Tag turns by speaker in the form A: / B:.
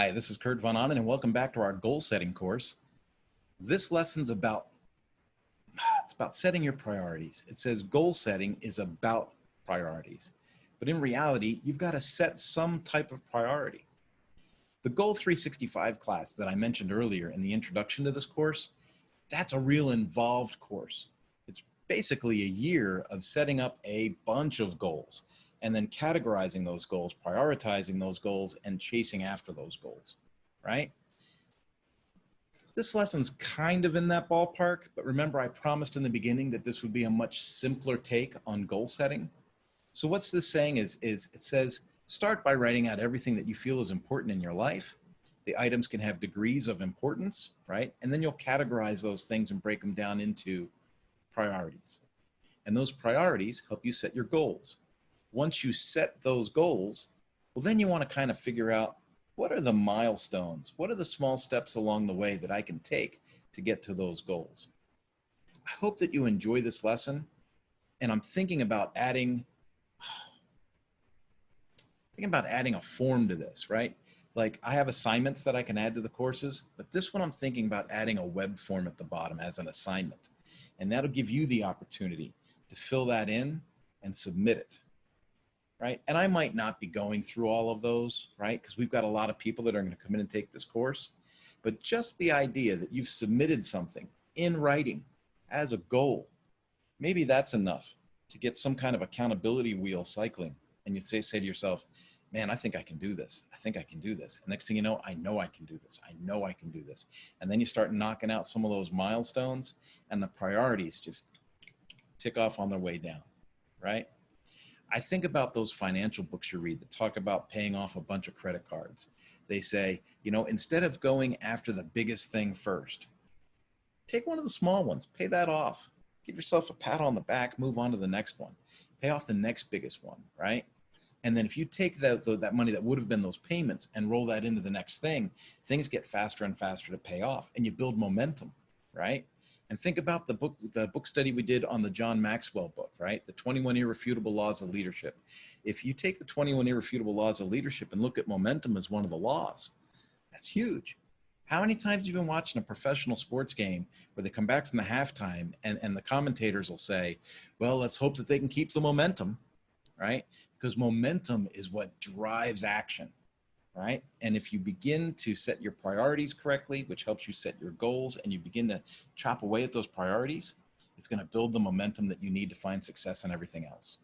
A: Hi, this is Kurt Von Onen, and welcome back to our goal setting course. This lesson's about setting your priorities. It says goal setting is about priorities, but in reality, you've got to set some type of priority. The Goal 365 class that I mentioned earlier in the introduction to this course, that's a real involved course. It's basically a year of setting up a bunch of goals and then categorizing those goals, prioritizing those goals, and chasing after those goals, right? This lesson's kind of in that ballpark, but remember I promised in the beginning that this would be a much simpler take on goal setting. So what's this saying is it says, start by writing out everything that you feel is important in your life. The items can have degrees of importance, right? And then you'll categorize those things and break them down into priorities. And those priorities help you set your goals. Once you set those goals, well, then you want to kind of figure out, what are the milestones? What are the small steps along the way that I can take to get to those goals? I hope that you enjoy this lesson. And I'm thinking about adding a form to this, right? Like I have assignments that I can add to the courses, but this one I'm thinking about adding a web form at the bottom as an assignment. And that'll give you the opportunity to fill that in and submit it. Right? And I might not be going through all of those, right? Because we've got a lot of people that are going to come in and take this course. But just the idea that you've submitted something in writing as a goal, maybe that's enough to get some kind of accountability wheel cycling. And you say to yourself, man, I think I can do this. I think I can do this. And next thing you know I can do this. I know I can do this. And then you start knocking out some of those milestones and the priorities just tick off on their way down, right? I think about those financial books you read that talk about paying off a bunch of credit cards. They say, instead of going after the biggest thing first, take one of the small ones, pay that off, give yourself a pat on the back, move on to the next one, pay off the next biggest one, right? And then if you take that money that would have been those payments and roll that into the next thing, things get faster and faster to pay off and you build momentum, right? And think about the book study we did on the John Maxwell book, right? The 21 Irrefutable Laws of Leadership. If you take the 21 Irrefutable Laws of Leadership and look at momentum as one of the laws, that's huge. How many times have you been watching a professional sports game where they come back from the halftime and the commentators will say, well, let's hope that they can keep the momentum, right? Because momentum is what drives action. Right? And if you begin to set your priorities correctly, which helps you set your goals, and you begin to chop away at those priorities, it's going to build the momentum that you need to find success in everything else.